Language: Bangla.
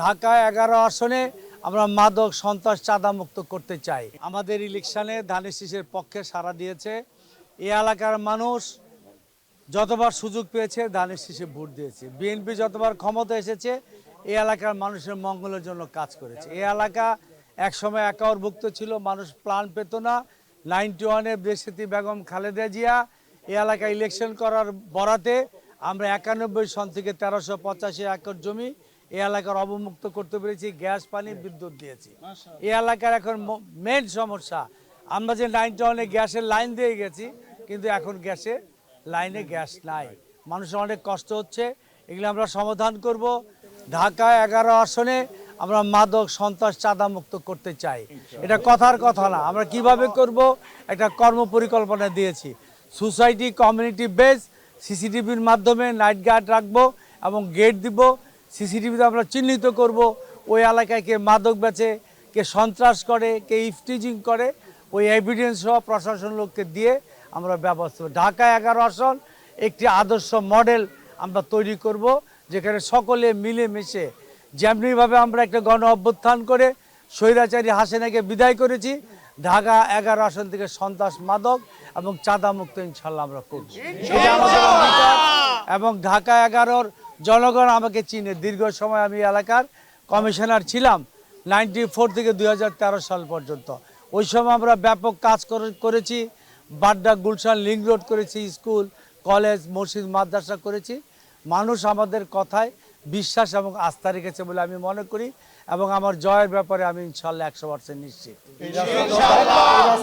ঢাকা 11 আসনে আমরা মাদক সন্ত্রাস চাঁদা মুক্ত করতে চাই। আমাদের ইলেকশনে ধানের শীষের পক্ষে সাড়া দিয়েছে এই এলাকার মানুষ। যতবার সুযোগ পেয়েছে ধানের শীষে ভোট দিয়েছে। বিএনপি যতবার ক্ষমতা এসেছে এই এলাকার মানুষের মঙ্গলের জন্য কাজ করেছে। এই এলাকা একসময় একারভুক্ত ছিল, মানুষ প্ল্যান পেত না। 91-এ দেশনেত্রী বেগম খালেদা জিয়া এই এলাকায় ইলেকশন করার বরাতে আমরা 91 সন থেকে 1385 একর জমি এই এলাকার অবমুক্ত করতে পেরেছি, গ্যাস পানি বিদ্যুৎ দিয়েছি। এই এলাকার এখন মেন সমস্যা, আমরা যে 91-এ গ্যাসের লাইন দিয়ে গেছি কিন্তু এখন লাইনে গ্যাস নাই, মানুষের অনেক কষ্ট হচ্ছে। এগুলো আমরা সমাধান করব। ঢাকা 11 আসনে আমরা মাদক সন্ত্রাস চাঁদা মুক্ত করতে চাই। এটা কথার কথা না, আমরা কিভাবে করব একটা কর্মপরিকল্পনা দিয়েছি। সোসাইটি কমিউনিটি বেস সিসিটিভির মাধ্যমে নাইট গার্ড রাখবো এবং গেট দিব। সিসিটিভিতে আমরা চিহ্নিত করব ওই এলাকায় কে মাদক বেচে, কে সন্ত্রাস করে, কে ইফটিজিং করে, ওই এভিডেন্স সহ প্রশাসন লোককে দিয়ে আমরা ব্যবস্থা। ঢাকা 11 আসন একটি আদর্শ মডেল আমরা তৈরি করব, যেখানে সকলে মিলেমিশে, যেমনিভাবে আমরা একটা গণ অভ্যুত্থান করে স্বৈরাচারী হাসিনাকে বিদায় করেছি, ঢাকা 11 আসন থেকে সন্ত্রাস মাদক এবং চাঁদা মুক্ত ইনশাল্লাহ আমরা করব। এটা আমাদের অধিকার। এবং ঢাকা 11-র জনগণ আমাকে চিনে, দীর্ঘ সময় আমি এলাকার কমিশনার ছিলাম 94 থেকে 2013 সাল পর্যন্ত। ওই সময় আমরা ব্যাপক কাজ করেছি। বাড্ডা, গুলশান, লিংক রোড করেছি, স্কুল, কলেজ, মসজিদ, মাদ্রাসা করেছি। মানুষ আমাদের কথায় বিশ্বাস এবং আস্থা রেখেছে বলে আমি মনে করি, এবং আমার জয়ের ব্যাপারে আমি ইনশাল্লাহ 100% নিশ্চিত।